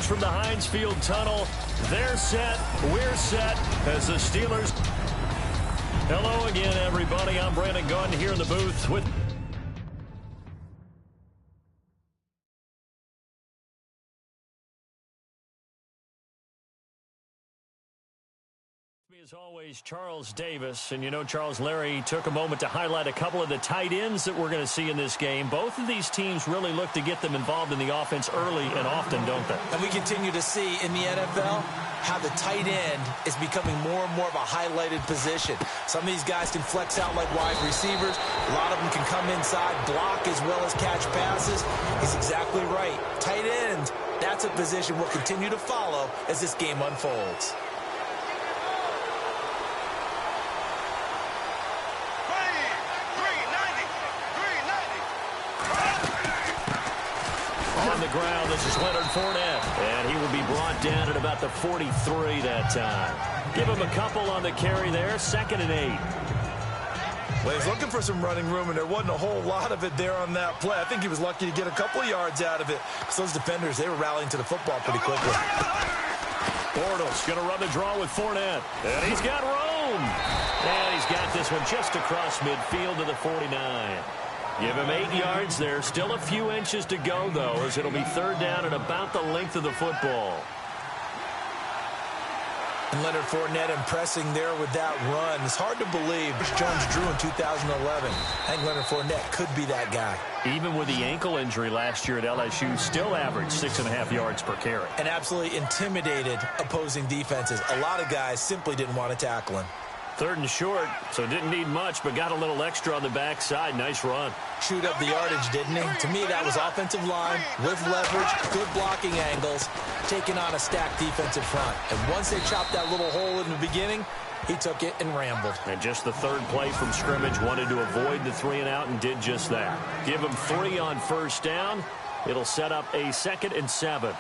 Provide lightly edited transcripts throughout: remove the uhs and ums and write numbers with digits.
greetings from the Heinz Field tunnel. They're set, we're set as the Steelers. Hello again, everybody. I'm Brandon Gunn here in the booth with as always, Charles Davis. And you know, Charles, Larry took a moment to highlight a couple of the tight ends that we're going to see in this game. Both of these teams really look to get them involved in the offense early and often, don't they? And we continue to see in the NFL how the tight end is becoming more and more of a highlighted position. Some of these guys can flex out like wide receivers. A lot of them can come inside, block as well as catch passes. He's exactly right. Tight end, that's a position we'll continue to follow as this game unfolds. On the ground, this is Leonard Fournette, and he will be brought down at about the 43 that time. Give him a couple on the carry there, 2nd and 8. Well, he's looking for some running room, and there wasn't a whole lot of it there on that play. I think he was lucky to get a couple of yards out of it, because those defenders, they were rallying to the football pretty quickly. Bortles going to run the draw with Fournette, and he's got room. And he's got this one just across midfield to the 49. Give him 8 yards there. Still a few inches to go, though, as it'll be 3rd down and about the length of the football. And Leonard Fournette impressing there with that run. It's hard to believe Jones drew in 2011. I think Leonard Fournette could be that guy. Even with the ankle injury last year at LSU, still averaged 6.5 yards per carry. And absolutely intimidated opposing defenses. A lot of guys simply didn't want to tackle him. 3rd and short, so didn't need much, but got a little extra on the backside. Nice run. Chewed up the yardage, didn't he? To me, that was offensive line with leverage, good blocking angles, taking on a stacked defensive front. And once they chopped that little hole in the beginning, he took it and rambled. And just the 3rd play from scrimmage, wanted to avoid the 3 and out and did just that. Give him 3 on 1st down. It'll set up a 2nd and 7.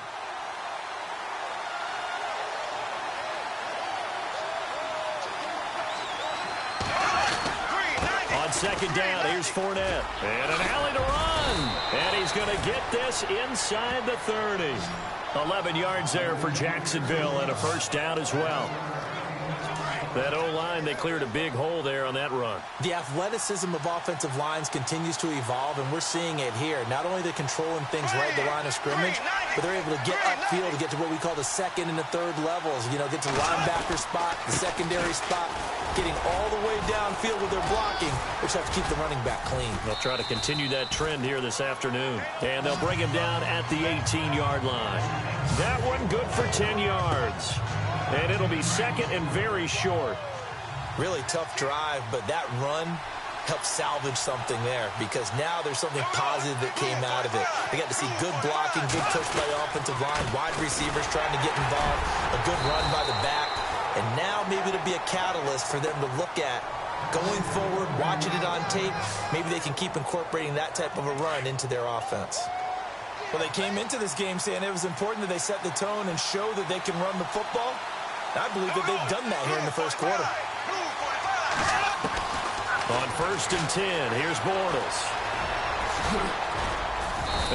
On 2nd down, here's Fournette. And an alley to run. And he's going to get this inside the 30. 11 yards there for Jacksonville and a 1st down as well. That O-line, they cleared a big hole there on that run. The athleticism of offensive lines continues to evolve, and we're seeing it here. Not only are they controlling things right at the line of scrimmage, but they're able to get upfield to get to what we call the 2nd and the 3rd levels. You know, get to the linebacker spot, the secondary spot, getting all the way downfield with their blocking, which helps keep the running back clean. They'll try to continue that trend here this afternoon. And they'll bring him down at the 18-yard line. That one good for 10 yards. And it'll be 2nd and very short. Really tough drive, but that run helped salvage something there, because now there's something positive that came out of it. They got to see good blocking, good push by the offensive line, wide receivers trying to get involved, a good run by the back, and now maybe it'll be a catalyst for them to look at going forward, watching it on tape. Maybe they can keep incorporating that type of a run into their offense. Well, they came into this game saying it was important that they set the tone and show that they can run the football. I believe that they've done that here in the 1st quarter. On 1st and 10, here's Bortles.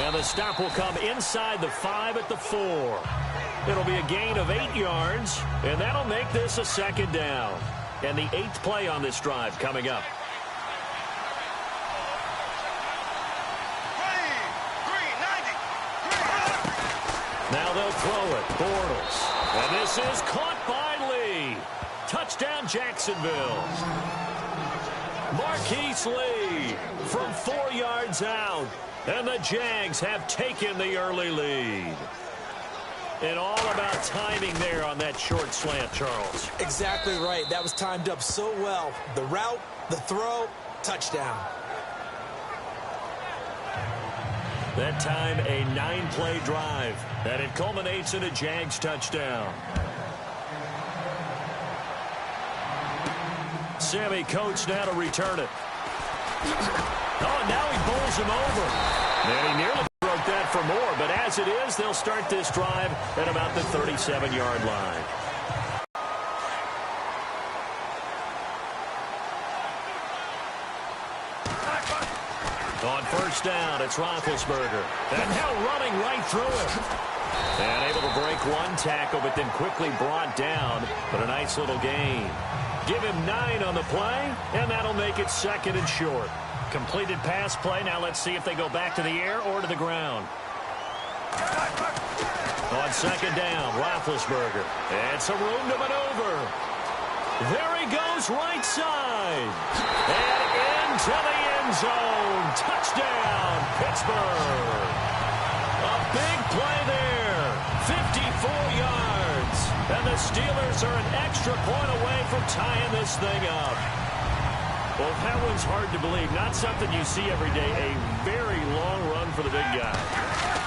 And the stop will come inside the 5 at the 4. It'll be a gain of 8 yards, and that'll make this a 2nd down. And the 8th play on this drive coming up. Now they'll throw it. Bortles. And this is caught by Lee. Touchdown, Jacksonville. Marquise Lee from 4 yards out. And the Jags have taken the early lead. And all about timing there on that short slant, Charles. Exactly right. That was timed up so well. The route, the throw, touchdown. That time, a 9-play drive. And it culminates in a Jags touchdown. Sammy Coates now to return it. Oh, now he bowls him over. And he nearly broke that for more. But as it is, they'll start this drive at about the 37-yard line. On 1st down, it's Roethlisberger. And now running right through it. And able to break Make one tackle, but then quickly brought down. But a nice little gain. Give him 9 on the play, and that'll make it 2nd and short. Completed pass play. Now let's see if they go back to the air or to the ground. On 2nd down, Roethlisberger. And some room to maneuver. There he goes, right side. And into the end zone. Touchdown, Pittsburgh. A big play there. 54 yards. And the Steelers are an extra point away from tying this thing up. Well, that one's hard to believe. Not something you see every day. A very long run for the big guy.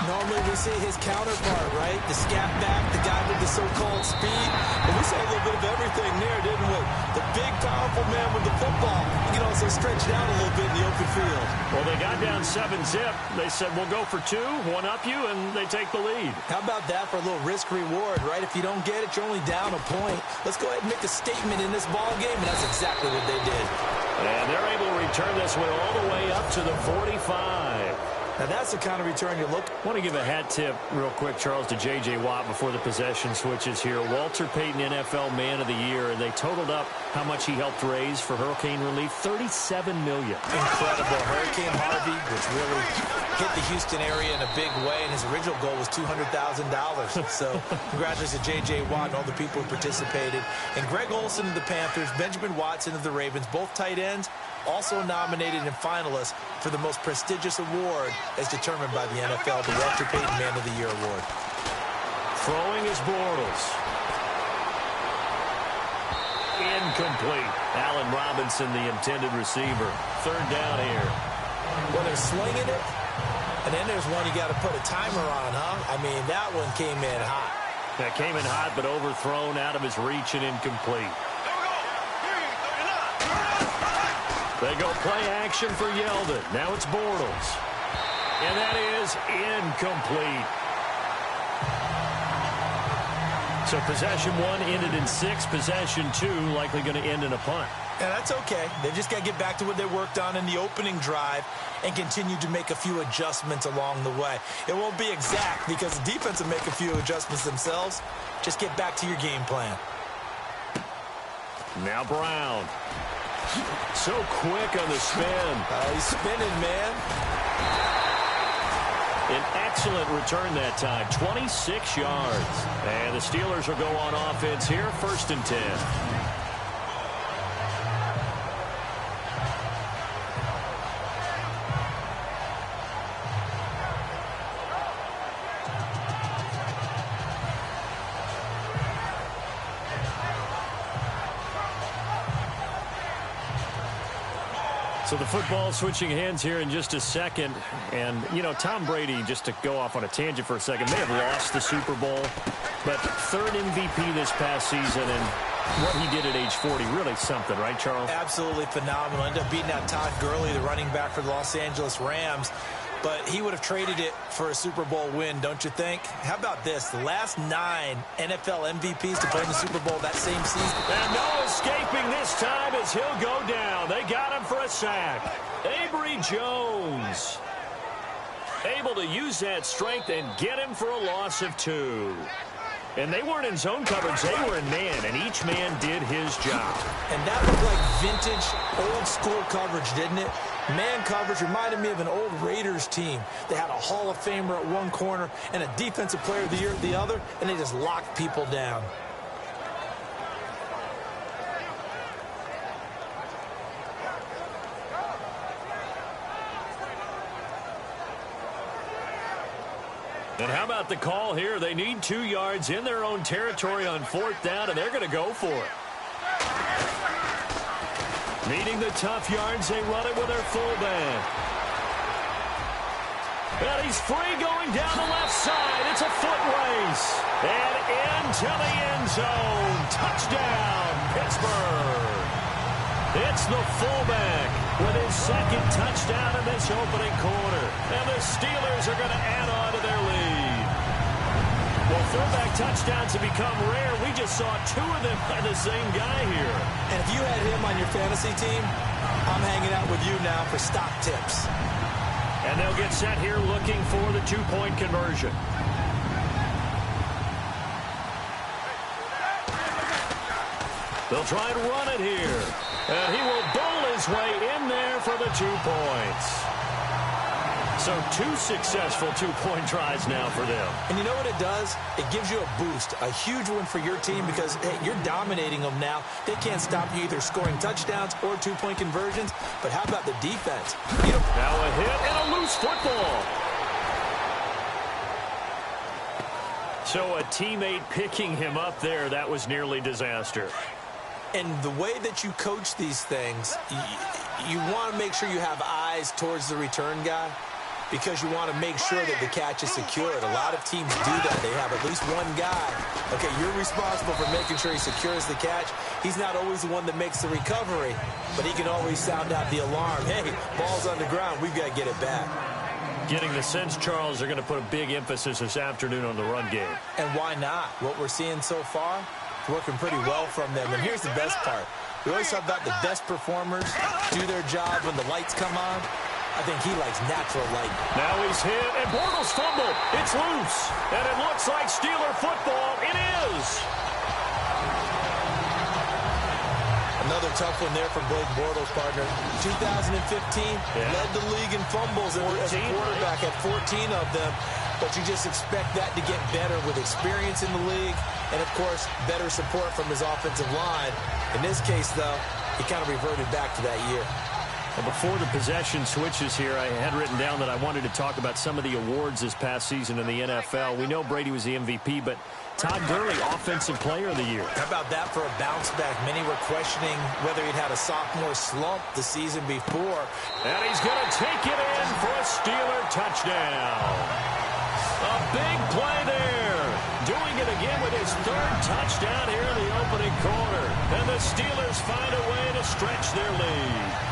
Normally we see his counterpart, right? The scat back, the guy with the so-called speed. But we saw a little bit of everything there, didn't we? The big, powerful man with the football. He can also stretch it out a little bit in the open field. Well, they got down 7-zip. They said, we'll go for 2, one up you, and they take the lead. How about that for a little risk-reward, right? If you don't get it, you're only down a point. Let's go ahead and make a statement in this ball game, and that's exactly what they did. And they're able to return this one all the way up to the 45. Now, that's the kind of return you look. I want to give a hat tip real quick, Charles, to J.J. Watt before the possession switches here. Walter Payton, NFL Man of the Year, and they totaled up how much he helped raise for hurricane relief, $37 million. Incredible. Hurricane Harvey, which really hit the Houston area in a big way, and his original goal was $200,000. So congratulations to J.J. Watt and all the people who participated. And Greg Olsen of the Panthers, Benjamin Watson of the Ravens, both tight ends, also nominated and finalists for the most prestigious award as determined by the NFL, the Walter Payton Man of the Year Award. Throwing is Bortles. Incomplete. Allen Robinson, the intended receiver. 3rd down here. Well, they're slinging it, and then there's one you got to put a timer on, huh? I mean, that one came in hot. That came in hot, but overthrown, out of his reach, and incomplete. They go play action for Yeldon. Now it's Bortles. And that is incomplete. So possession 1 ended in 6. Possession 2 likely going to end in a punt. And that's okay. They just got to get back to what they worked on in the opening drive and continue to make a few adjustments along the way. It won't be exact because the defense will make a few adjustments themselves. Just get back to your game plan. Now Brown. So quick on the spin. He's spinning, man. An excellent return that time. 26 yards. And the Steelers will go on offense here. 1st and 10. So the football switching hands here in just a second. And, you know, Tom Brady, just to go off on a tangent for a second, may have lost the Super Bowl. But 3rd MVP this past season, and what he did at age 40, really something, right, Charles? Absolutely phenomenal. Ended up beating out Todd Gurley, the running back for the Los Angeles Rams. But he would have traded it for a Super Bowl win, don't you think? How about this? The last 9 NFL MVPs to play in the Super Bowl that same season. And no escaping this time as he'll go down. They got him for a sack. Avery Jones able to use that strength and get him for a loss of 2. And they weren't in zone coverage. They were in man, and each man did his job. And that looked like vintage, old-school coverage, didn't it? Man coverage reminded me of an old Raiders team. They had a Hall of Famer at one corner and a Defensive Player of the Year at the other, and they just locked people down. And how about the call here? They need 2 yards in their own territory on 4th down, and they're going to go for it. Needing the tough yards, they run it with their fullback. And he's free going down the left side. It's a foot race. And into the end zone. Touchdown, Pittsburgh. It's the fullback with his 2nd touchdown in this opening quarter. And the Steelers are going to add on to their lead. Well, fullback touchdowns have become rare. We just saw 2 of them by the same guy here. And if you had him on your fantasy team, I'm hanging out with you now for stock tips. And they'll get set here looking for the 2-point conversion. They'll try and run it here. And he will bowl his way in there for the 2 points. So 2 successful 2-point tries now for them. And you know what it does? It gives you a boost, a huge one for your team because, hey, you're dominating them now. They can't stop you either scoring touchdowns or 2-point conversions. But how about the defense? Now a hit and a loose football. So a teammate picking him up there, that was nearly disaster. And the way that you coach these things, you want to make sure you have eyes towards the return guy because you want to make sure that the catch is secured. A lot of teams do that. They have at least one guy. Okay, you're responsible for making sure he secures the catch. He's not always the one that makes the recovery, but he can always sound out the alarm. Hey, ball's on the ground. We've got to get it back. Getting the sense, Charles, they're going to put a big emphasis this afternoon on the run game. And why not? What we're seeing so far, it's working pretty well from them. And here's the best part. We always talk about the best performers do their job when the lights come on. I think he likes natural light. Now he's hit, and Bortles fumbled. It's loose, and it looks like Steeler football. It is. Another tough one there for Blake Bortles, partner. 2015, led the league in fumbles as a quarterback, had 14 of them. But you just expect that to get better with experience in the league and, of course, better support from his offensive line. In this case, though, he kind of reverted back to that year. Well, before the possession switches here, I had written down that I wanted to talk about some of the awards this past season in the NFL. We know Brady was the MVP, but Todd Gurley, Offensive Player of the Year. How about that for a bounce back? Many were questioning whether he'd had a sophomore slump the season before. And he's going to take it in for a Steeler touchdown. A big play there. Doing it again with his 3rd touchdown here in the opening quarter. And the Steelers find a way to stretch their lead.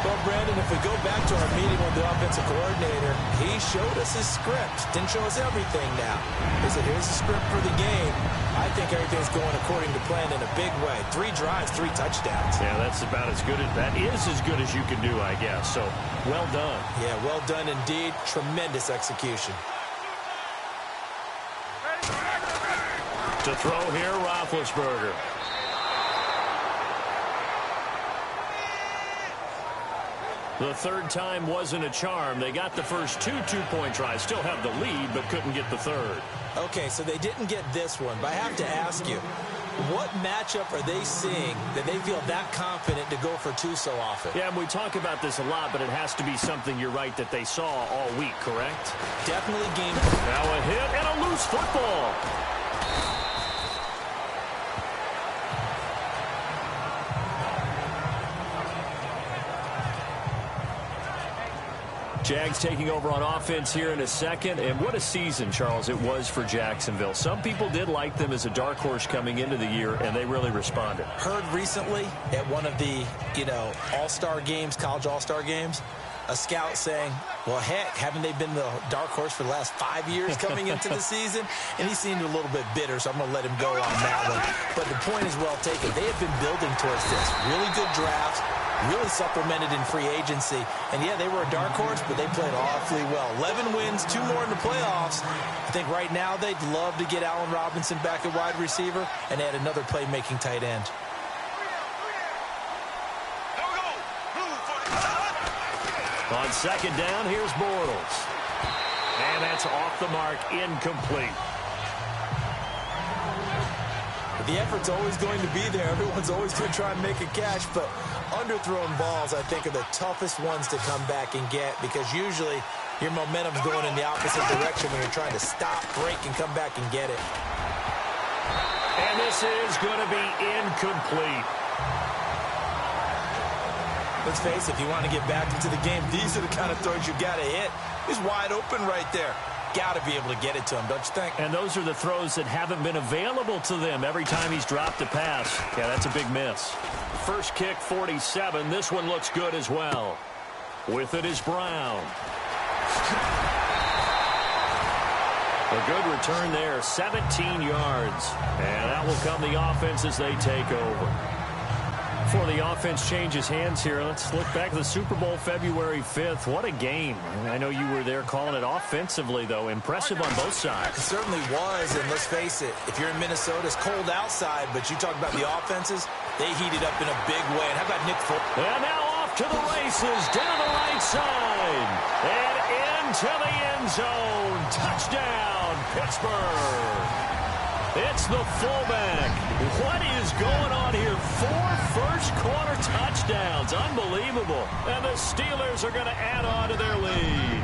Well, Brandon, if we go back to our meeting with the offensive coordinator, he showed us his script. Didn't show us everything now. He said, here's the script for the game. I think everything's going according to plan in a big way. 3 drives, 3 touchdowns. Yeah, that's about as good as that is as good as you can do, I guess. So, well done. Yeah, well done indeed. Tremendous execution. To throw here, Roethlisberger. The 3rd time wasn't a charm. They got the first 2 2-point tries. Still have the lead, but couldn't get the 3rd. Okay, so they didn't get this one, but I have to ask you, what matchup are they seeing that they feel that confident to go for 2 so often? Yeah, and we talk about this a lot, but it has to be something, you're right, that they saw all week, correct? Definitely game. Now a hit and a loose football. Jags taking over on offense here in a second. And what a season, Charles, it was for Jacksonville. Some people did like them as a dark horse coming into the year, and they really responded. Heard recently at one of the, all-star games, college all-star games, a scout saying, well, heck, haven't they been the dark horse for the last 5 years coming into the season? And he seemed a little bit bitter, so I'm going to let him go on that one. But the point is well taken. They have been building towards this. Really good drafts. Really supplemented in free agency. And, yeah, they were a dark horse, but they played awfully well. 11 wins, 2 more in the playoffs. I think right now they'd love to get Allen Robinson back at wide receiver and add another playmaking tight end. On 2nd down, here's Bortles. And that's off the mark, incomplete. The effort's always going to be there. Everyone's always going to try and make a catch, but underthrown balls, I think, are the toughest ones to come back and get because usually your momentum's going in the opposite direction when you're trying to stop, break, and come back and get it. And this is going to be incomplete. Let's face it, if you want to get back into the game, these are the kind of throws you got to hit. He's wide open right there. Got to be able to get it to him, don't you think? And those are the throws that haven't been available to them every time he's dropped a pass. Yeah, that's a big miss. First kick, 47. This one looks good as well. With it is Brown. A good return there, 17 yards. And that will come the offense as they take over. Before the offense changes hands here, let's look back at the Super Bowl February 5th. What a game. I know you were there calling it offensively, though. Impressive on both sides. It certainly was, and let's face it, if you're in Minnesota, it's cold outside, but you talk about the offenses, they heated up in a big way. And how about Nick Foles? And now off to the races, down the right side, and into the end zone. Touchdown, Pittsburgh. It's the fullback. What is going on here? 4 first-quarter touchdowns. Unbelievable. And the Steelers are going to add on to their lead.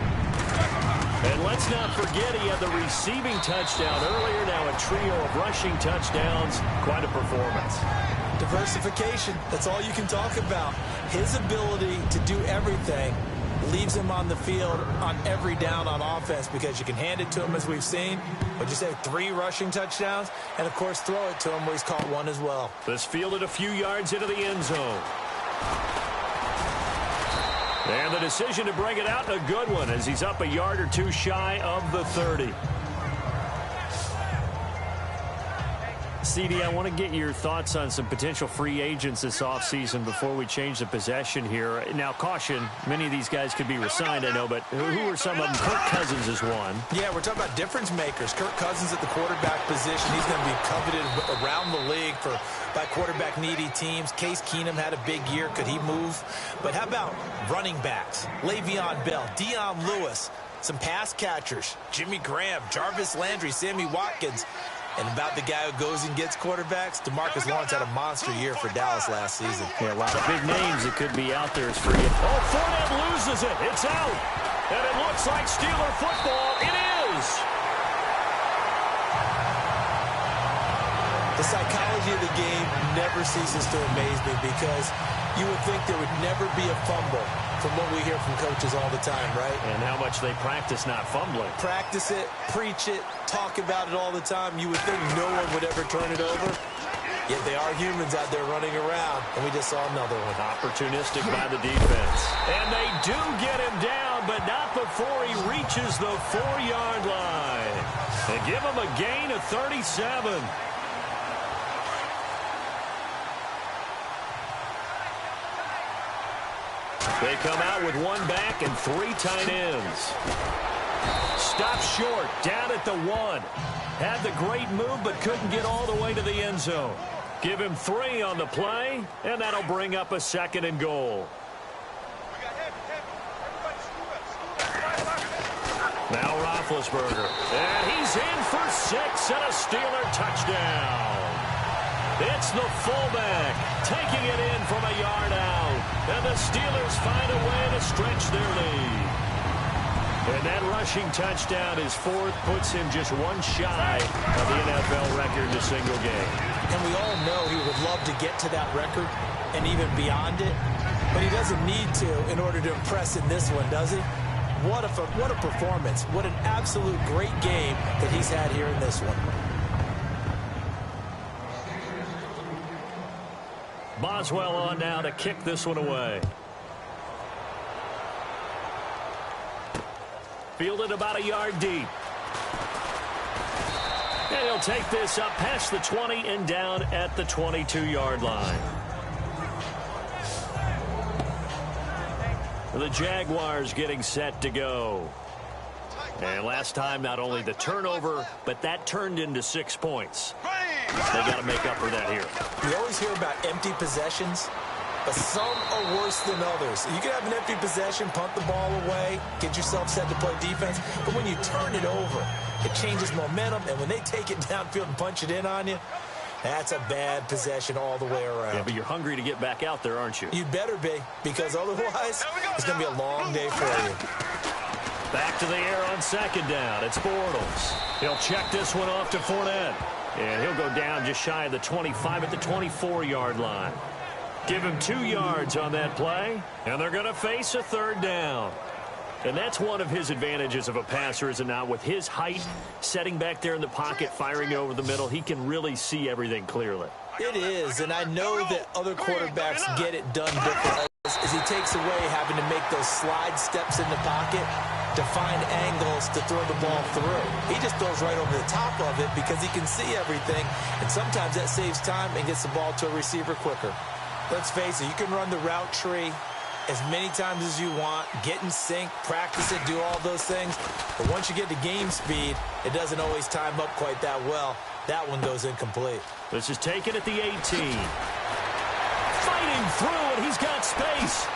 And let's not forget he had the receiving touchdown earlier. Now a trio of rushing touchdowns. Quite a performance. Diversification. That's all you can talk about. His ability to do everything leaves him on the field on every down on offense because you can hand it to him, as we've seen. But you say 3 rushing touchdowns, and, of course, throw it to him where he's caught 1 as well. This fielded a few yards into the end zone. And the decision to bring it out, a good one, as he's up a yard or 2 shy of the 30. CD, I want to get your thoughts on some potential free agents this offseason before we change the possession here. Now, caution, many of these guys could be re-signed, I know, but who are some of them? Kirk Cousins is one. Yeah, we're talking about difference makers. Kirk Cousins at the quarterback position. He's going to be coveted around the league by quarterback-needy teams. Case Keenum had a big year. Could he move? But how about running backs? Le'Veon Bell, Dion Lewis, some pass catchers, Jimmy Graham, Jarvis Landry, Sammy Watkins. And about the guy who goes and gets quarterbacks, DeMarcus Lawrence had a monster year for Dallas last season. Yeah, a lot of big names that could be out there as free. Oh, Fournette loses it. It's out. And it looks like Steeler football. It is. The psychology of the game never ceases to amaze me because you would think there would never be a fumble from what we hear from coaches all the time, right? And how much they practice not fumbling. Practice it, preach it, talk about it all the time. You would think no one would ever turn it over. Yet they are humans out there running around, and we just saw another one. Opportunistic by the defense. And they do get him down, but not before he reaches the 4-yard line. They give him a gain of 37. They come out with 1 back and 3 tight ends. Stopped short, down at the 1. Had the great move, but couldn't get all the way to the end zone. Give him 3 on the play, and that'll bring up a 2nd and goal. Now Roethlisberger. And he's in for 6 and a Steeler touchdown. It's the fullback taking it in from a yard out. And the Steelers find a way to stretch their lead. And that rushing touchdown, his 4th, puts him just 1 shy of the NFL record in a single game. And we all know he would love to get to that record and even beyond it. But he doesn't need to in order to impress in this one, does he? What a performance. What an absolute great game that he's had here in this one. Boswell on now to kick this one away. Fielded about a yard deep. And he'll take this up past the 20 and down at the 22-yard line. The Jaguars getting set to go. And last time, not only the turnover, but that turned into 6 points. They got to make up for that here. We always hear about empty possessions, but some are worse than others. You can have an empty possession, punt the ball away, get yourself set to play defense, but when you turn it over, it changes momentum, and when they take it downfield and punch it in on you, that's a bad possession all the way around. Yeah, but you're hungry to get back out there, aren't you? You'd better be, because otherwise, it's going to be a long day for you. Back to the air on 2nd down. It's Bortles. He'll check this one off to Fournette. And he'll go down just shy of the 25 at the 24-yard line. Give him 2 yards on that play, and they're going to face a 3rd down. And that's one of his advantages of a passer, is it not? With his height, setting back there in the pocket, firing over the middle, he can really see everything clearly. It is, and I know that other quarterbacks get it done differently as he takes away having to make those slide steps in the pocket to find angles to throw the ball through. He just throws right over the top of it because he can see everything, and sometimes that saves time and gets the ball to a receiver quicker. Let's face it, you can run the route tree as many times as you want, get in sync, practice it, do all those things. But once you get to game speed, it doesn't always time up quite that well. That one goes incomplete. This is taken at the 18. Fighting through, and he's got space.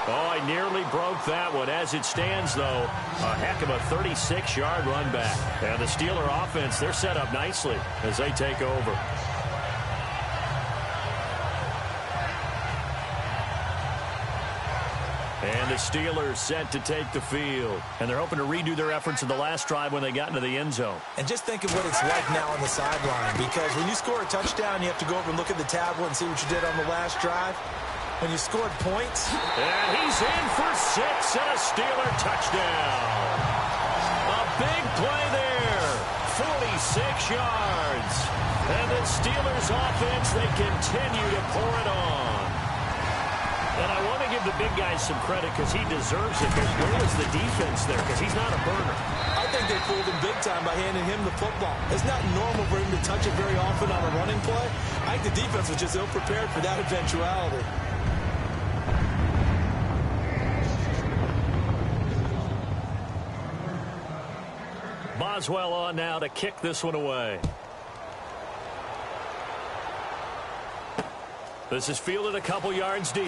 Oh, I nearly broke that one. As it stands, though, a heck of a 36-yard run back. And the Steeler offense, they're set up nicely as they take over. And the Steelers set to take the field. And they're hoping to redo their efforts in the last drive when they got into the end zone. And just think of what it's like now on the sideline. Because when you score a touchdown, you have to go over and look at the tablet and see what you did on the last drive. When you scored points. And he's in for 6 and a Steeler touchdown. A big play there. 46 yards. And the Steelers offense, they continue to pour it on. And I want to give the big guy some credit because he deserves it. But where was the defense there? Because he's not a burner. I think they fooled him big time by handing him the football. It's not normal for him to touch it very often on a running play. I think the defense was just ill-prepared for that eventuality. Boswell on now to kick this one away. This is fielded a couple yards deep.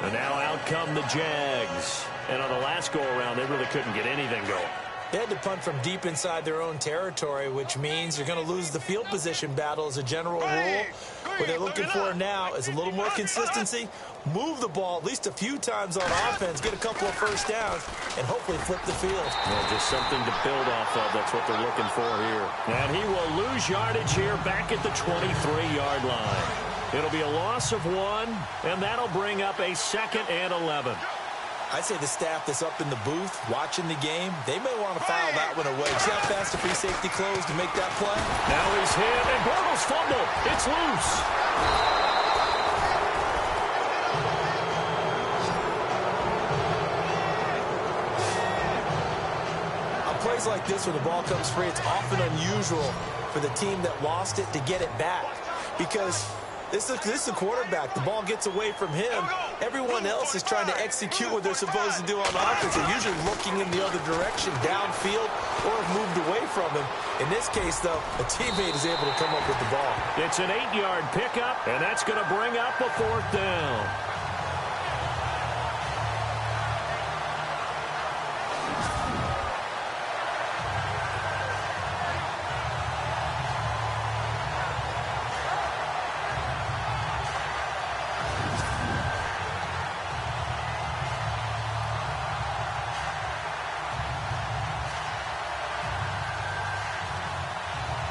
And now out come the Jags. And on the last go-around, they really couldn't get anything going. They had to punt from deep inside their own territory, which means you're going to lose the field position battle as a general rule. What they're looking for now is a little more consistency, move the ball at least a few times on offense, get a couple of first downs, and hopefully flip the field. Well, just something to build off of. That's what they're looking for here. And he will lose yardage here back at the 23-yard line. It'll be a loss of 1, and that'll bring up a 2nd and 11. I'd say the staff that's up in the booth watching the game, they may want to foul that one away. See how fast the free safety closed to make that play? Now he's hit, and Bortles fumbled. It's loose. On plays like this, when the ball comes free, it's often unusual for the team that lost it to get it back. Because this is a quarterback. The ball gets away from him. Everyone else is trying to execute what they're supposed to do on offense. They're usually looking in the other direction, downfield, or have moved away from him. In this case, though, a teammate is able to come up with the ball. It's an 8-yard pickup, and that's going to bring up a 4th down.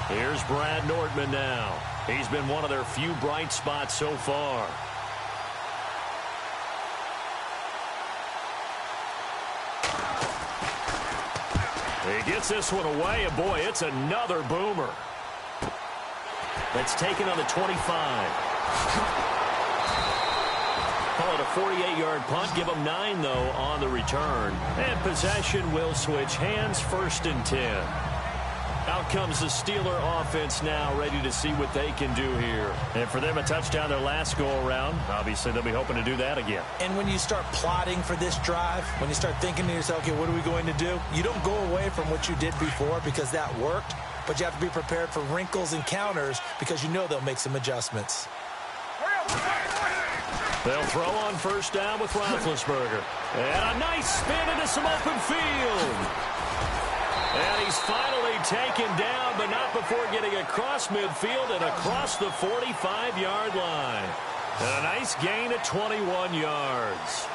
Here's Brad Nordman now. He's been one of their few bright spots so far. He gets this one away, and boy, it's another boomer. That's taken on the 25. Call it a 48-yard punt. Give them 9, though, on the return. And possession will switch hands, 1st and 10. Out comes the Steeler offense now, ready to see what they can do here. And for them, a touchdown their last go-around. Obviously, they'll be hoping to do that again. And when you start plotting for this drive, when you start thinking to yourself, okay, what are we going to do? You don't go away from what you did before because that worked, but you have to be prepared for wrinkles and counters because you know they'll make some adjustments. They'll throw on 1st down with Roethlisberger. And a nice spin into some open field. And he's finally taken down, but not before getting across midfield and across the 45-yard line. And a nice gain of 21 yards.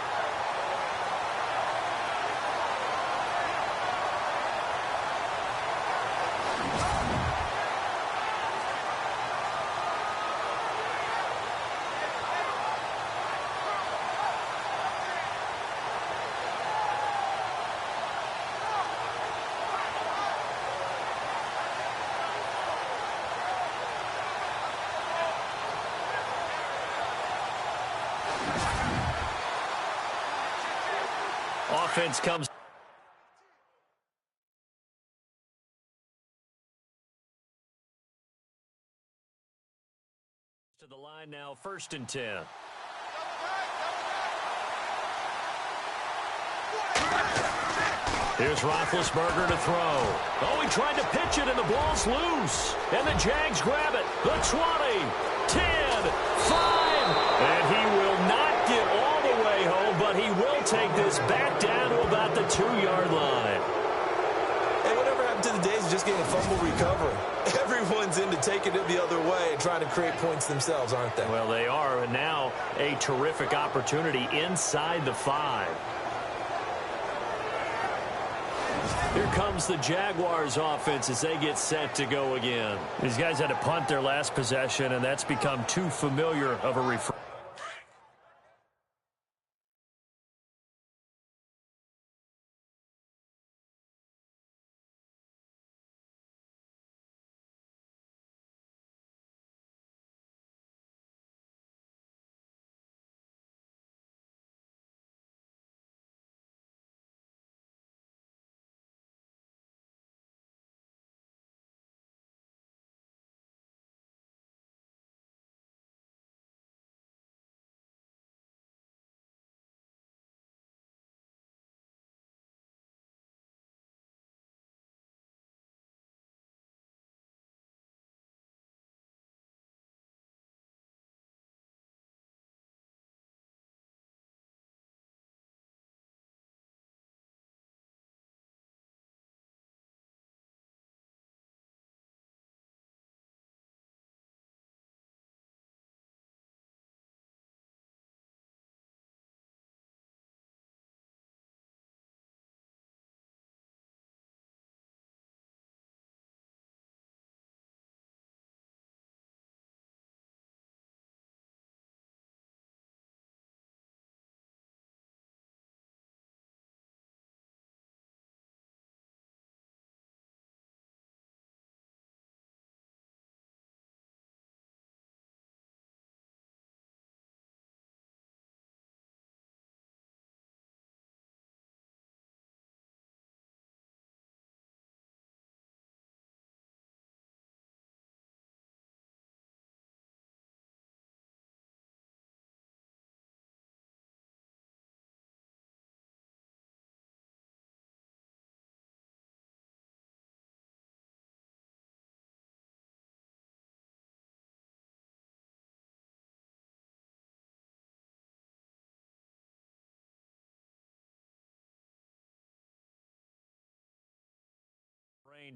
Offense comes to the line now, 1st and 10. Here's Roethlisberger to throw. Oh, he tried to pitch it, and the ball's loose. And the Jags grab it. The 20, 10, 5. And he will not get all the way home, but he will take this back down to about the 2-yard line. Hey, whatever happened to the days of just getting a fumble recovery? Everyone's into taking it the other way and trying to create points themselves, aren't they? Well, they are, and now a terrific opportunity inside the 5. Here comes the Jaguars offense as they get set to go again. These guys had to punt their last possession, and that's become too familiar of a refrain.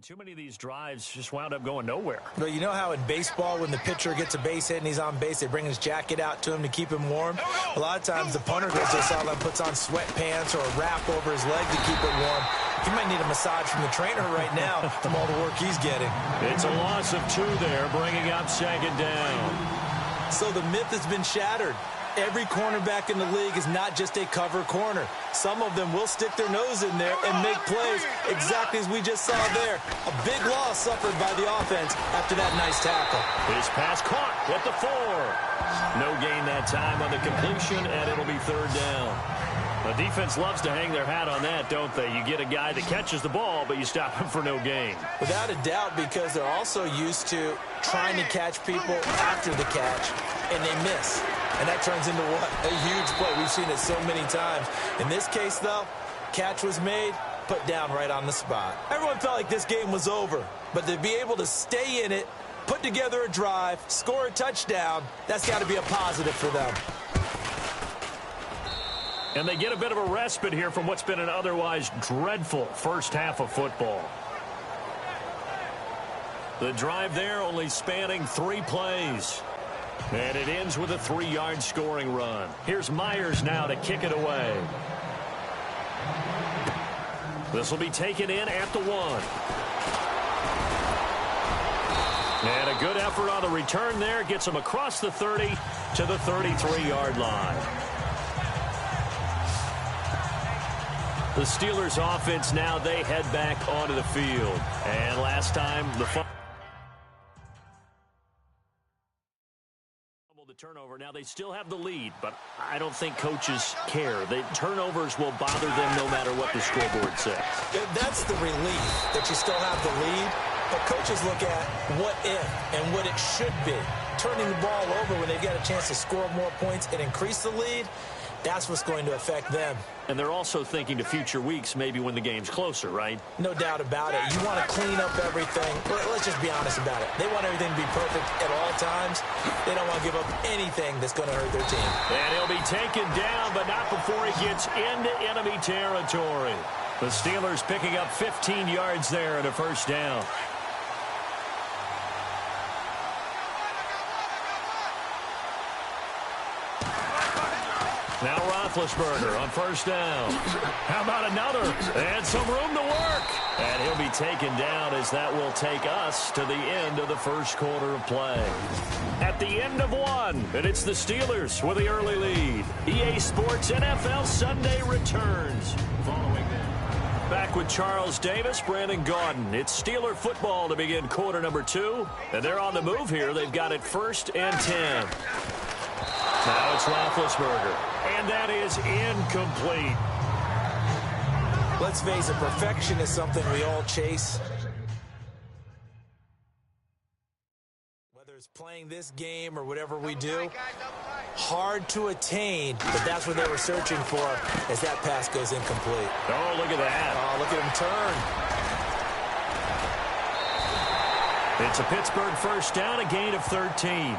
Too many of these drives just wound up going nowhere. But you know how in baseball, when the pitcher gets a base hit and he's on base, they bring his jacket out to him to keep him warm? A lot of times the punter goes to the sideline, puts on sweatpants or a wrap over his leg to keep it warm. He might need a massage from the trainer right now from all the work he's getting. It's a loss of 2 there, bringing up 2nd down. So the myth has been shattered. Every cornerback in the league is not just a cover corner. Some of them will stick their nose in there and make plays exactly as we just saw there. A big loss suffered by the offense after that nice tackle. His pass caught at the 4. No gain that time on the completion, and it'll be 3rd down. The defense loves to hang their hat on that, don't they? You get a guy that catches the ball, but you stop him for no gain. Without a doubt, because they're also used to trying to catch people after the catch, and they miss. And that turns into what? A huge play. We've seen it so many times. In this case, though, catch was made, put down right on the spot. Everyone felt like this game was over, but to be able to stay in it, put together a drive, score a touchdown, that's got to be a positive for them. And they get a bit of a respite here from what's been an otherwise dreadful first half of football. The drive there only spanning 3 plays. And it ends with a 3-yard scoring run. Here's Myers now to kick it away. This will be taken in at the 1. And a good effort on the return there. Gets him across the 30 to the 33-yard line. The Steelers offense now, they head back onto the field. And last time, the The turnover. Now they still have the lead, but I don't think coaches care. The turnovers will bother them no matter what the scoreboard says. That's the relief that you still have the lead, but coaches look at what if and what it should be. Turning the ball over when they've got a chance to score more points and increase the lead, that's what's going to affect them. And they're also thinking to future weeks, maybe when the game's closer, right? No doubt about it. You want to clean up everything. Let's just be honest about it. They want everything to be perfect at all times. They don't want to give up anything that's going to hurt their team. And he'll be taken down, but not before he gets into enemy territory. The Steelers picking up 15 yards there and a first down. Now Roethlisberger on first down. How about another? And some room to work. And he'll be taken down as that will take us to the end of the first quarter of play. At the end of one, and it's the Steelers with the early lead. EA Sports NFL Sunday returns. Following that, back with Charles Davis, Brandon Gaudin. It's Steeler football to begin quarter number 2. And they're on the move here. They've got it 1st and 10. Now it's Roethlisberger, and that is incomplete. Let's face it, perfection is something we all chase. Whether it's playing this game or whatever we do, hard to attain, but that's what they were searching for as that pass goes incomplete. Oh, look at that. Oh, look at him turn. It's a Pittsburgh first down, a gain of 13.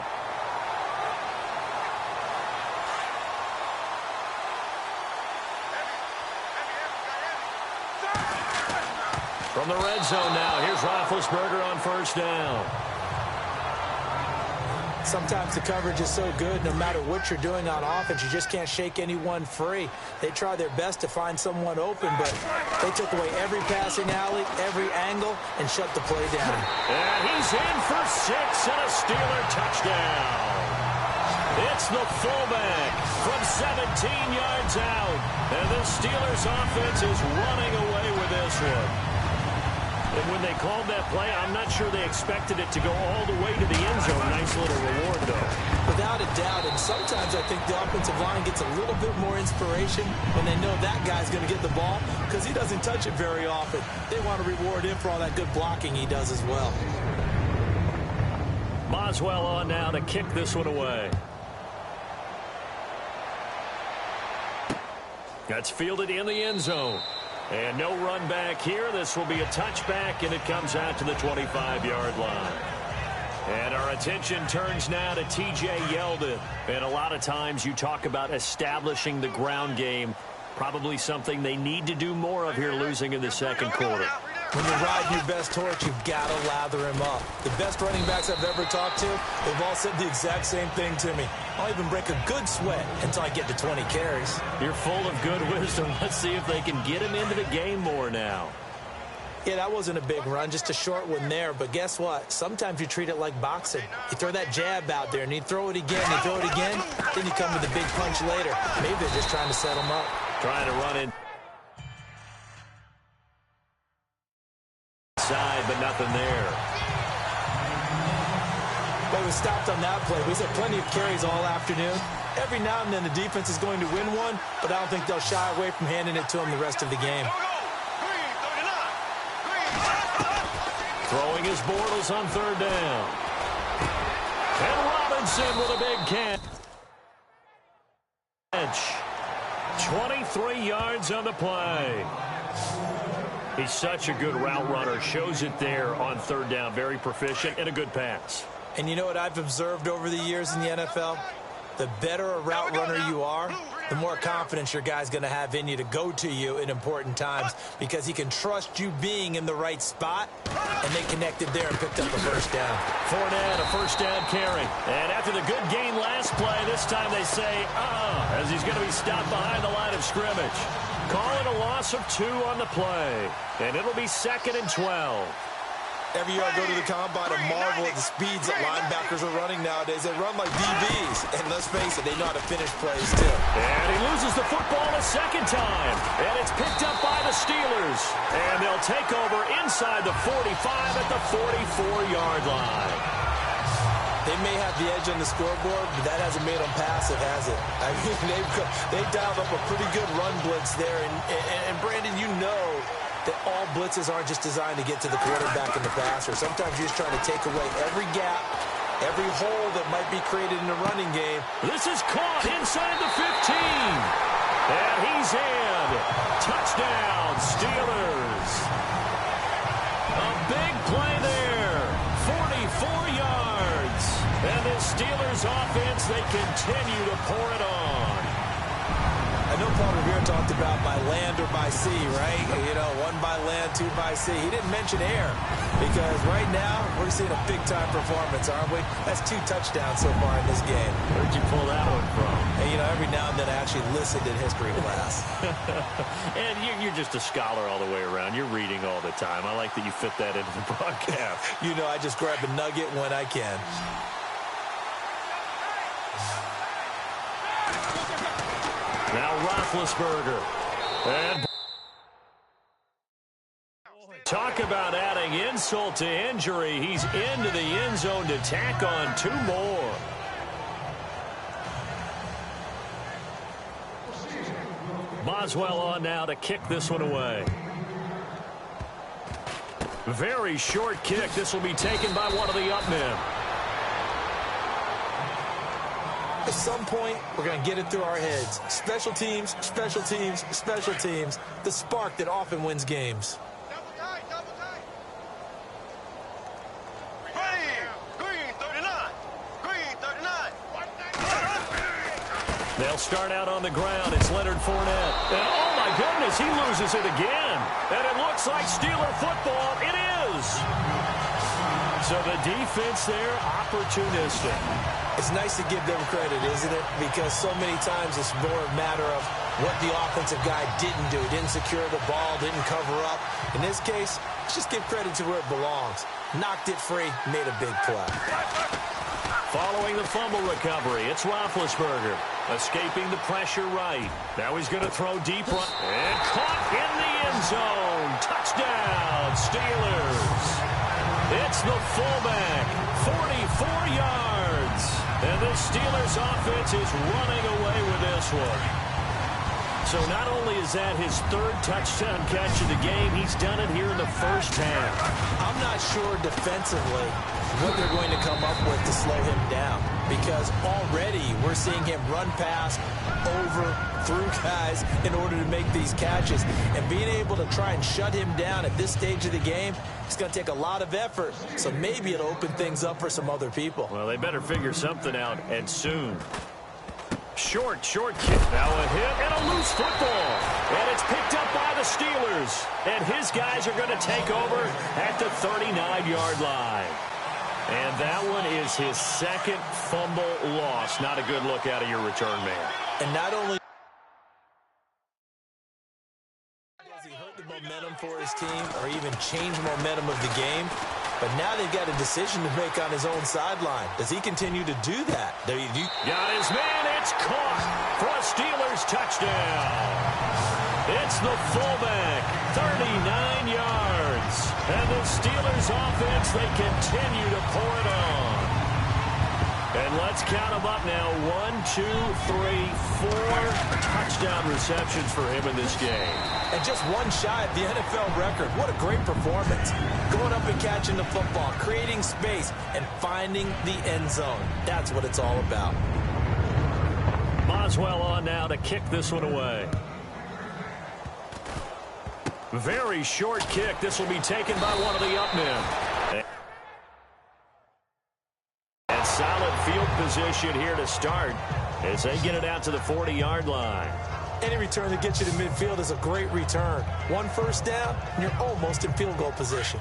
From the red zone now, here's Roethlisberger on first down. Sometimes the coverage is so good, no matter what you're doing on offense, you just can't shake anyone free. They try their best to find someone open, but they took away every passing alley, every angle, and shut the play down. And he's in for 6 and a Steeler touchdown. It's the fullback from 17 yards out. And the Steelers offense is running away with this one. And when they called that play, I'm not sure they expected it to go all the way to the end zone. Nice little reward, though. Without a doubt, and sometimes I think the offensive line gets a little bit more inspiration when they know that guy's going to get the ball because he doesn't touch it very often. They want to reward him for all that good blocking he does as well. Boswell on now to kick this one away. That's fielded in the end zone. And no run back here. This will be a touchback, and it comes out to the 25-yard line. And our attention turns now to T.J. Yeldon. And a lot of times you talk about establishing the ground game. Probably something they need to do more of here, losing in the second quarter. When you're riding your best horse, you've got to lather him up. The best running backs I've ever talked to, they've all said the exact same thing to me. I'll even break a good sweat until I get to 20 carries. You're full of good wisdom. Let's see if they can get him into the game more now. Yeah, that wasn't a big run, just a short one there. But guess what? Sometimes you treat it like boxing. You throw that jab out there, and you throw it again, you throw it again, then you come with a big punch later. Maybe they're just trying to set him up. Trying to run in. Side, but nothing there. But he was stopped on that play. He's had plenty of carries all afternoon. Every now and then the defense is going to win one, but I don't think they'll shy away from handing it to him the rest of the game. Throwing his Bortles on third down. And Robinson with a big catch. 23 yards on the play. He's such a good route runner. Shows it there on third down. Very proficient and a good pass. And you know what I've observed over the years in the NFL? The better a route runner you are, the more confidence your guy's going to have in you to go to you in important times because he can trust you being in the right spot, and they connected there and picked up a first down. Fournette, a first down carry. And after the good gain last play, this time they say, as he's going to be stopped behind the line of scrimmage. Call it a loss of 2 on the play, and it'll be 2nd and 12. Every year I go to the combine and marvel at the speeds that linebackers are running nowadays. They run like DBs, and let's face it, they know how to finish plays too. And he loses the football a second time, and it's picked up by the Steelers. And they'll take over inside the 45 at the 44-yard line. They may have the edge on the scoreboard, but that hasn't made them passive, has it? I mean, they've dialed up a pretty good run blitz there. And Brandon, you know that all blitzes aren't just designed to get to the quarterback in the passer. Sometimes you're just trying to take away every gap, every hole that might be created in the running game. This is caught inside the 15. And he's in. Touchdown, Steelers. A big play there. 44 yards. And the Steelers offense, they continue to pour it on. I know Paul Revere talked about by land or by sea, right? You know, one by land, two by sea. He didn't mention air because right now we're seeing a big-time performance, aren't we? That's 2 touchdowns so far in this game. Where'd you pull that one from? And, you know, every now and then I actually listened in history class. And you're just a scholar all the way around. You're reading all the time. I like that you fit that into the broadcast. You know, I just grab a nugget when I can. Now Roethlisberger. And talk about adding insult to injury. He's into the end zone to tack on 2 more. Boswell on now to kick this one away. Very short kick. This will be taken by one of the up men. At some point, we're going to get it through our heads. Special teams, special teams, special teams. The spark that often wins games. They'll start out on the ground. It's Leonard Fournette. And oh my goodness, he loses it again. And it looks like Steeler football. It is. So the defense there, opportunistic. It's nice to give them credit, isn't it? Because so many times it's more a matter of what the offensive guy didn't do. Didn't secure the ball, didn't cover up. In this case, let's just give credit to where it belongs. Knocked it free, made a big play. Following the fumble recovery, it's Roethlisberger. Escaping the pressure right. Now he's going to throw deep right. And caught in the end zone. Touchdown, Steelers. It's the fullback. 44 yards. And the Steelers offense is running away with this one. So not only is that his 3rd touchdown catch of the game, he's done it here in the first half. I'm not sure defensively what they're going to come up with to slow him down, because already we're seeing him run past, over, through guys in order to make these catches. And being able to try and shut him down at this stage of the game, it's going to take a lot of effort. So maybe it'll open things up for some other people. Well, they better figure something out, and soon. Short kick. Now a hit and a loose football. And it's picked up by the Steelers. And his guys are going to take over at the 39-yard line. And that one is his 2nd fumble loss. Not a good look out of your return man. And not only does he hurt the momentum for his team or even change momentum of the game, but now they've got a decision to make on his own sideline. Does he continue to do that? Got his man. It's caught for a Steelers touchdown. It's the fullback. 39 yards. And the Steelers offense, they continue to pour it on. And let's count them up now. 1, 2, 3, 4 touchdown receptions for him in this game. And just one shy of the NFL record. What a great performance. Going up and catching the football, creating space, and finding the end zone. That's what it's all about. Boswell on now to kick this one away. Very short kick. This will be taken by one of the up men. And solid field position here to start as they get it out to the 40-yard line. Any return that gets you to midfield is a great return. 1 first down, and you're almost in field goal position.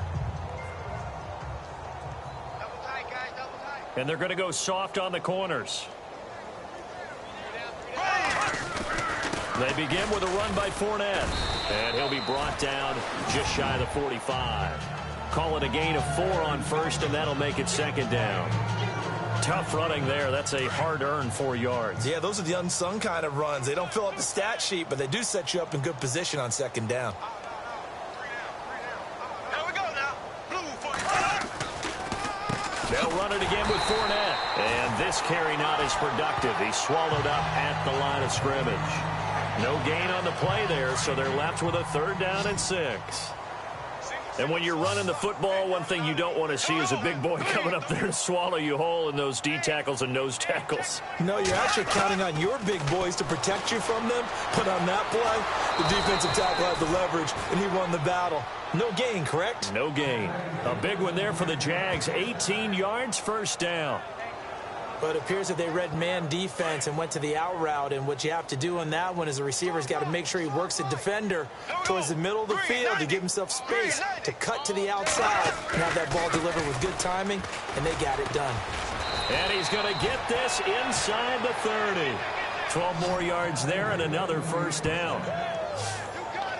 Double tight, guys, double tight. And they're going to go soft on the corners. They begin with a run by Fournette. And he'll be brought down just shy of the 45. Call it a gain of 4 on first, and that'll make it 2nd down. Tough running there. That's a hard-earned 4 yards. Yeah, those are the unsung kind of runs. They don't fill up the stat sheet, but they do set you up in good position on 2nd down. Here we go now. Blue for They'll run it again with Fournette. this carry not as productive. He's swallowed up at the line of scrimmage. No gain on the play there, so they're left with a 3rd down and 6. And when you're running the football, one thing you don't want to see is a big boy coming up there and swallow you whole in those D tackles and nose tackles. No, you're actually counting on your big boys to protect you from them. But on that play, the defensive tackle had the leverage, and he won the battle. No gain, correct? No gain. A big one there for the Jags. 18 yards, 1st down. But it appears that they read man defense and went to the out route, and what you have to do on that one is the receiver's got to make sure he works the defender towards the middle of the field to give himself space to cut to the outside and have that ball delivered with good timing, and they got it done. And he's going to get this inside the 30. 12 more yards there and another 1st down.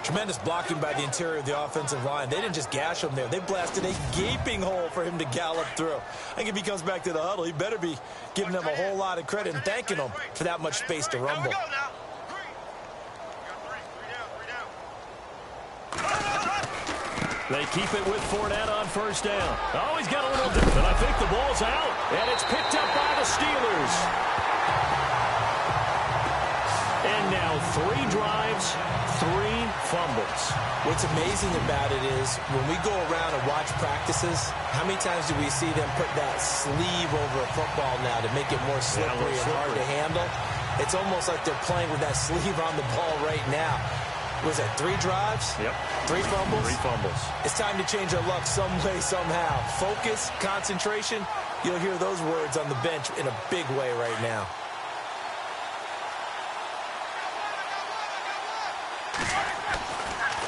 Tremendous blocking by the interior of the offensive line. They didn't just gash him there. They blasted a gaping hole for him to gallop through. I think if he comes back to the huddle, he better be giving them a whole lot of credit and thanking them for that much space to rumble. They keep it with Fournette on 1st down. Oh, he's got a little dip, and I think the ball's out. And it's picked up by the Steelers. And now 3 drives, 3 fumbles. What's amazing about it is when we go around and watch practices, how many times do we see them put that sleeve over a football now to make it more slippery and hard to handle? It's almost like they're playing with that sleeve on the ball right now. Was that 3 drives? Yep. 3 fumbles? 3 fumbles. It's time to change our luck some way, somehow. Focus, concentration. You'll hear those words on the bench in a big way right now.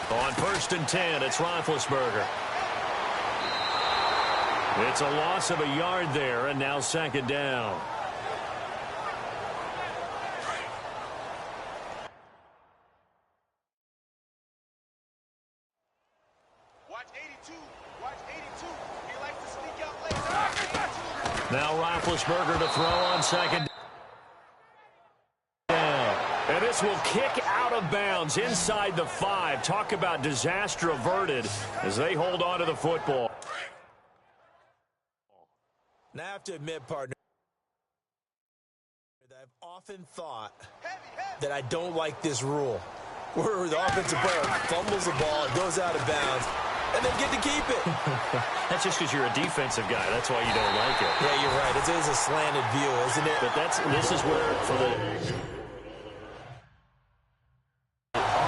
On 1st and 10, it's Roethlisberger. It's a loss of a yard there, and now 2nd down. Watch 82. Watch 82. He likes to sneak out late. Now Roethlisberger to throw on 2nd down. And this will kick out of bounds inside the 5. Talk about disaster averted as they hold on to the football. Now, I have to admit, partner, that I've often thought that I don't like this rule, where the offensive player fumbles the ball, it goes out of bounds, and they get to keep it. That's just because you're a defensive guy. That's why you don't like it. Yeah, you're right. It is a slanted view, isn't it? But this is where, for the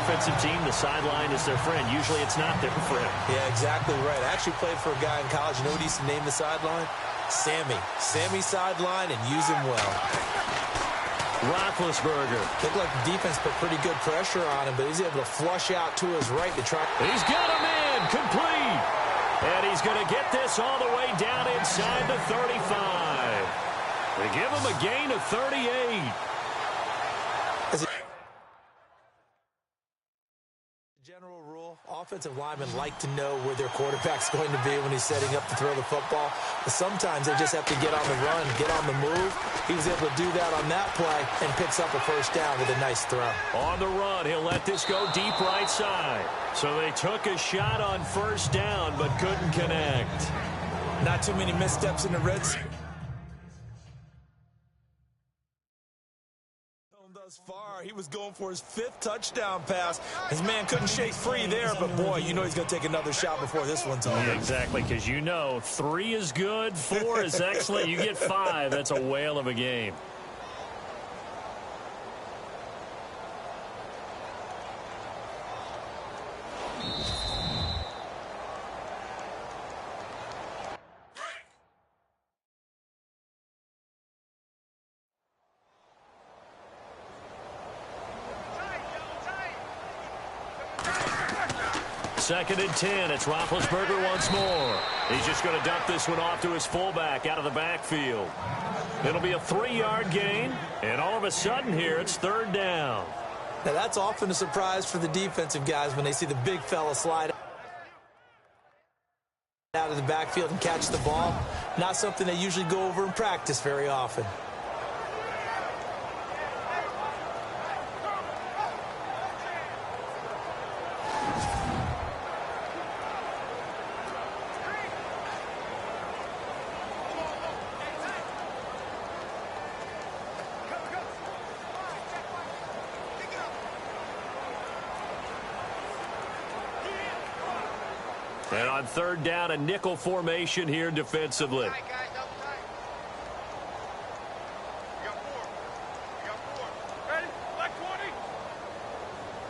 offensive team, the sideline is their friend. Usually it's not their friend. Yeah, exactly right. I actually played for a guy in college. You know what he used to name the sideline? Sammy. Sammy sideline, and use him well. Roethlisberger. Looked like the defense put pretty good pressure on him, but he's able to flush out to his right to try. He's got him in. Complete. And he's going to get this all the way down inside the 35. They give him a gain of 38. General rule, offensive linemen like to know where their quarterback's going to be when he's setting up to throw the football. But sometimes they just have to get on the run, get on the move. He was able to do that on that play and picks up a 1st down with a nice throw. On the run, he'll let this go deep right side. So they took a shot on 1st down but couldn't connect. Not too many missteps in the red zone thus far. He was going for his 5th touchdown pass. His man couldn't shake free there, but boy, you know he's going to take another shot before this one's over. Yeah, exactly, because you know 3 is good, 4 is excellent. You get 5, that's a whale of a game. Second and 10. It's Roethlisberger once more. He's just going to dump this one off to his fullback out of the backfield. It'll be a 3-yard gain, and all of a sudden here it's 3rd down. Now that's often a surprise for the defensive guys when they see the big fella slide out of the backfield and catch the ball. Not something they usually go over in practice very often. And on third down, a nickel formation here defensively. Tight, guys, double tight. We got four. We got four. Ready? Black 20.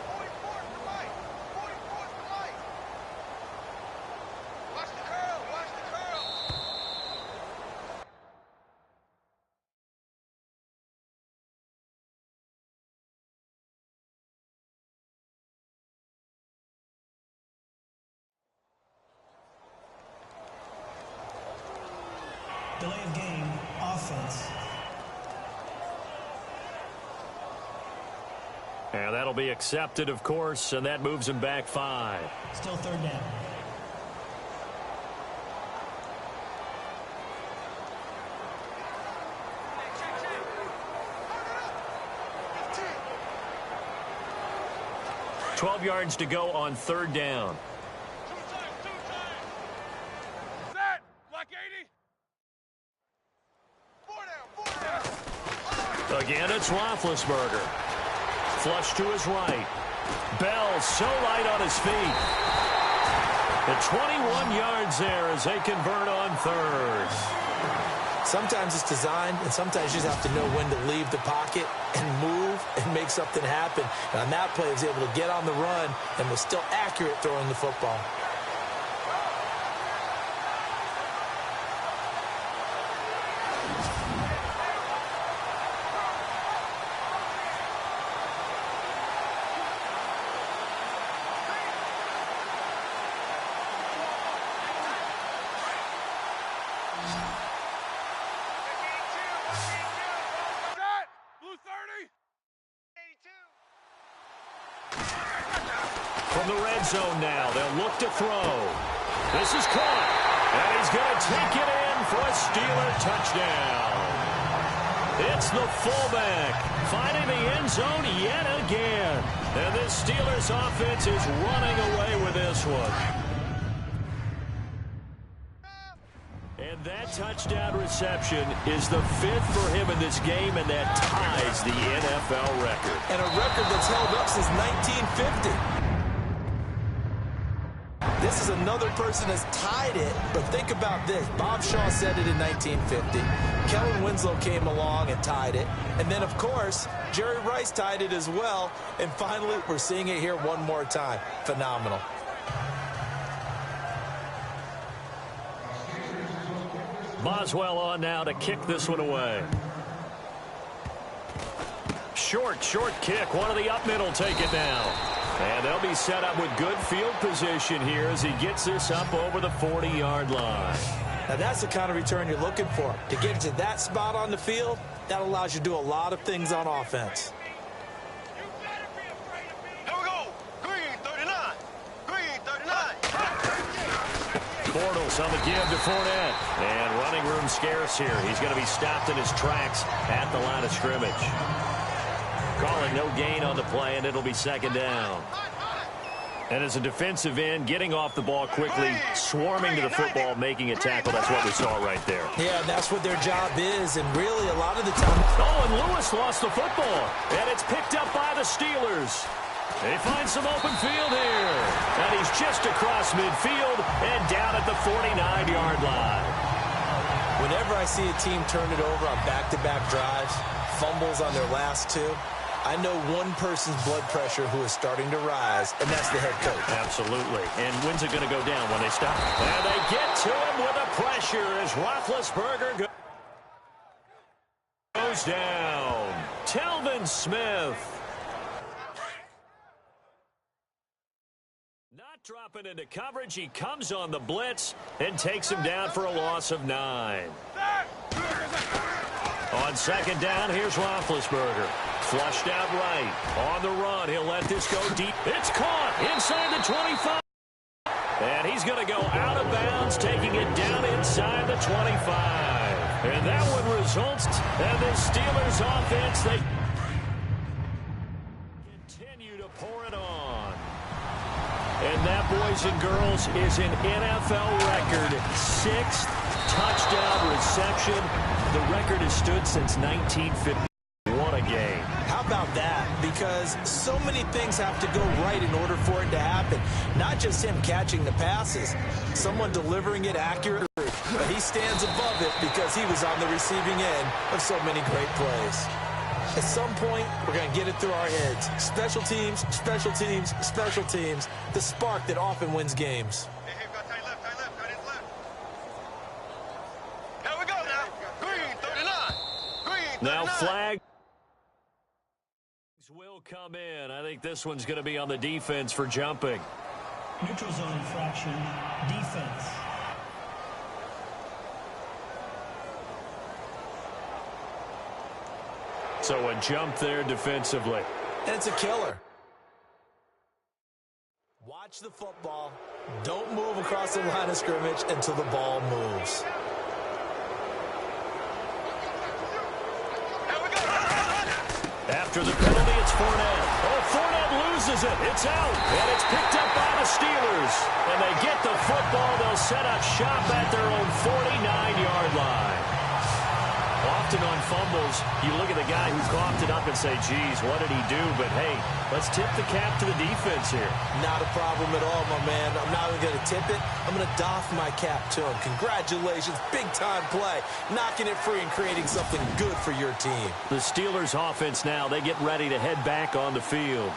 44 for light. 44 for light. Watch the curl. Watch the curl. Delay of game, offense. And that'll be accepted, of course, and that moves him back 5. Still third down. Check, check. Turn it up. 15. 12 yards to go on third down. Two times. Set. Black 80. Four down. Again, it's Roethlisberger. Flush to his right. Bell so light on his feet. The 21 yards there as they convert on third. Sometimes it's designed, and sometimes you just have to know when to leave the pocket and move and make something happen. And on that play, he was able to get on the run and was still accurate throwing the football. Set. Blue 30. 82. From the red zone now, they'll look to throw. This is caught, and he's going to take it in for a Steeler touchdown. It's the fullback finding the end zone yet again. And this Steelers offense is running away with this one. And that touchdown reception is the 5th for him in this game, and that ties the NFL record. And a record that's held up since 1950. This is another person that's tied it, but think about this. Bob Shaw said it in 1950. Kellen Winslow came along and tied it. And then, of course, Jerry Rice tied it as well. And finally, we're seeing it here one more time. Phenomenal. Boswell on now to kick this one away. Short kick. One of the up middle take it now. And they'll be set up with good field position here as he gets this up over the 40-yard line. Now, that's the kind of return you're looking for. To get to that spot on the field, that allows you to do a lot of things on offense. You better be afraid of me. Here we go. Green 39. Green 39. Bortles on the give to Fournette. And running room scarce here. He's going to be stopped in his tracks at the line of scrimmage. Calling no gain on the play, and it'll be second down. And as a defensive end, getting off the ball quickly, swarming to the football, making a tackle. That's what we saw right there. Yeah, that's what their job is, and really a lot of the time. Oh, and Lewis lost the football, and it's picked up by the Steelers. They find some open field here, and he's just across midfield and down at the 49-yard line. Whenever I see a team turn it over on back-to-back drives, fumbles on their last two, I know one person's blood pressure who is starting to rise, and that's the head coach. Absolutely. And when's it going to go down? When they stop? And they get to him with the pressure as Roethlisberger goes down. Telvin Smith. Not dropping into coverage. He comes on the blitz and takes him down for a loss of 9. On second down, here's Roethlisberger. Flushed out right. On the run, he'll let this go deep. It's caught inside the 25. And he's going to go out of bounds, taking it down inside the 25. And that one results. And the Steelers offense, they continue to pour it on. And that, boys and girls, is an NFL record 6th touchdown reception. The record has stood since 1950. What a game. How about that? Because so many things have to go right in order for it to happen. Not just him catching the passes, someone delivering it accurately. But he stands above it because he was on the receiving end of so many great plays. At some point, we're going to get it through our heads. Special teams, special teams, special teams. The spark that often wins games. Hey, got tight left, tight left, tight left. Here we go now. Green, 39. Green, 39. Now flag will come in. I think this one's going to be on the defense for jumping. Neutral zone infraction, defense. So a jump there defensively. And it's a killer. Watch the football. Don't move across the line of scrimmage until the ball moves. After the penalty, it's Fournette. Oh, Fournette loses it. It's out. And it's picked up by the Steelers. And they get the football. They'll set up shop at their own 49-yard line. Often on fumbles, you look at the guy who coughed it up and say, geez, what did he do? But, hey, let's tip the cap to the defense here. Not a problem at all, my man. I'm not even going to tip it. I'm going to doff my cap to him. Congratulations. Big-time play. Knocking it free and creating something good for your team. The Steelers' offense now, they get ready to head back on the field.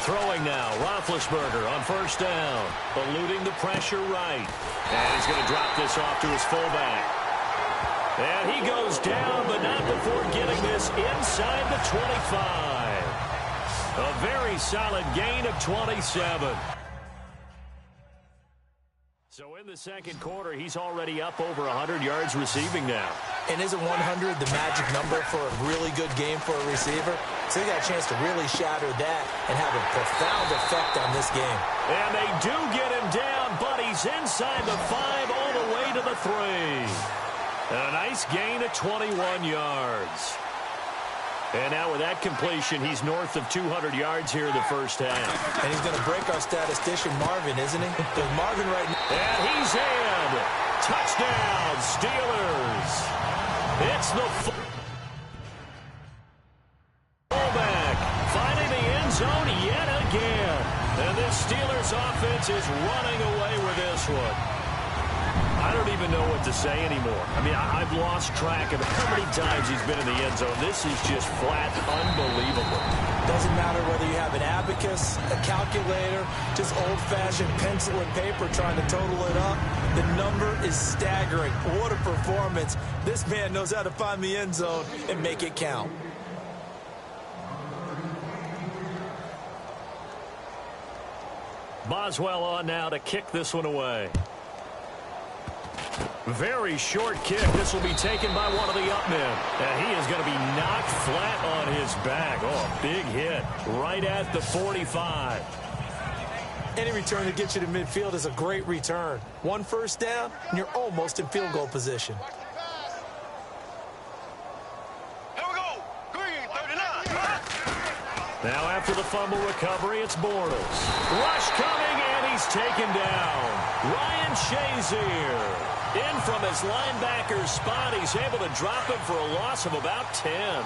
Throwing now, Roethlisberger on first down, eluding the pressure right. And he's going to drop this off to his fullback. And he goes down, but not before getting this inside the 25. A very solid gain of 27. So in the second quarter, he's already up over 100 yards receiving now. And isn't 100 the magic number for a really good game for a receiver? So he got a chance to really shatter that and have a profound effect on this game. And they do get him down, but he's inside the 5 all the way to the 3. And a nice gain of 21 yards. And now with that completion, he's north of 200 yards here in the first half. And he's going to break our statistician, Marvin, isn't he? Because Marvin right now. And he's in. Touchdown, Steelers. It's the fullback finding the end zone yet again. And this Steelers offense is running away with this one. I don't even know what to say anymore. I mean, I've lost track of how many times he's been in the end zone. This is just flat unbelievable. Doesn't matter whether you have an abacus, a calculator, just old-fashioned pencil and paper trying to total it up. The number is staggering. What a performance. This man knows how to find the end zone and make it count. Boswell on now to kick this one away. Very short kick. This will be taken by one of the up men. And he is going to be knocked flat on his back. Oh, a big hit right at the 45. Any return that gets you to midfield is a great return. One first down, and you're almost in field goal position. Here we go. Green, 39. Now after the fumble recovery, it's Bortles. Rush coming, and he's taken down. Ryan Shazier. In from his linebacker spot, he's able to drop him for a loss of about 10.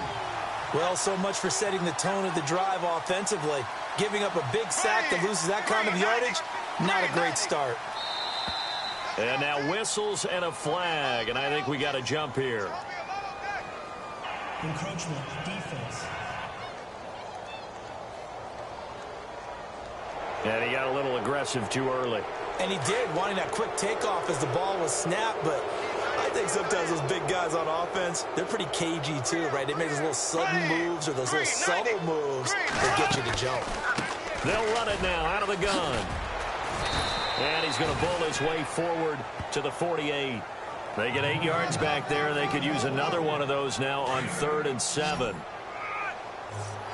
Well, so much for setting the tone of the drive offensively. Giving up a big sack that loses that kind of yardage, not a great start. And now whistles and a flag, and I think we got a jump here. Encroachment, defense. And he got a little aggressive too early. And he did, wanting that quick takeoff as the ball was snapped, but I think sometimes those big guys on offense, they're pretty cagey too, right? They make those little sudden moves or those little subtle moves that get you to jump. They'll run it now out of the gun. And he's going to bull his way forward to the 48. They get 8 yards back there. They could use another one of those now on 3rd and 7.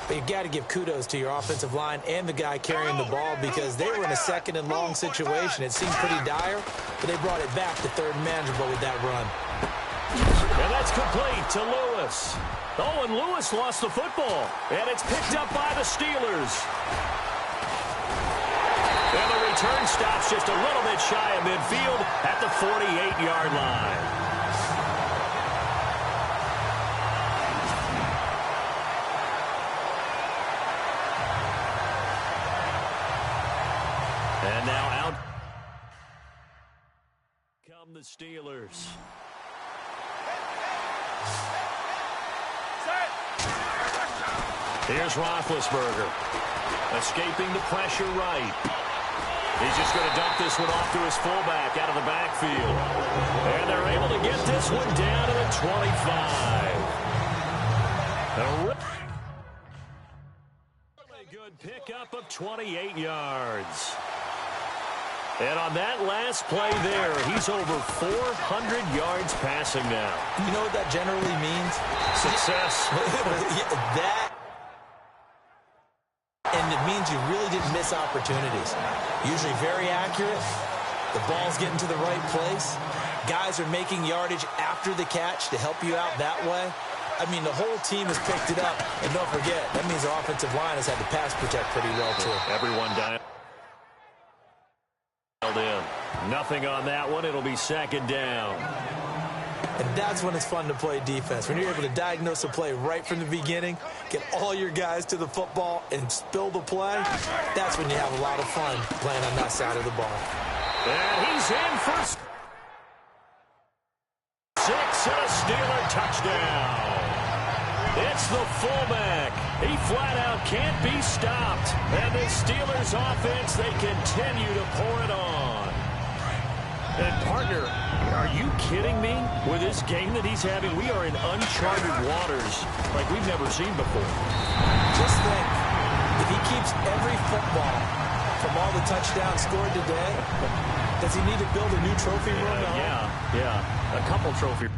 But you got to give kudos to your offensive line and the guy carrying the ball because they were in a 2nd and long situation. It seemed pretty dire, but they brought it back to 3rd and manageable with that run. And It's complete to Lewis. Oh, and Lewis lost the football. And it's picked up by the Steelers. And the return stops just a little bit shy of midfield at the 48-yard line. And now out come the Steelers. Here's Roethlisberger, escaping the pressure right. He's just going to dump this one off to his fullback out of the backfield. And they're able to get this one down to the 25. A really good pickup of 28 yards. And on that last play there, he's over 400 yards passing now. You know what that generally means? Success. That. And it means you really didn't miss opportunities. Usually very accurate. The ball's getting to the right place. Guys are making yardage after the catch to help you out that way. I mean, the whole team has picked it up. And don't forget, that means the offensive line has had to pass protect pretty well, too. Everyone dialed in. Nothing on that one. It'll be second down. And that's when it's fun to play defense. When you're able to diagnose a play right from the beginning, get all your guys to the football, and spill the play, that's when you have a lot of fun playing on that side of the ball. And he's in for 6 and a Steeler touchdown. It's the fullback. He flat out can't be stopped. And the Steelers offense, they continue to pour it on. And partner, are you kidding me? With this game that he's having, we are in uncharted waters like we've never seen before. Just think, if he keeps every football from all the touchdowns scored today, does he need to build a new trophy room at home? Yeah, a couple trophy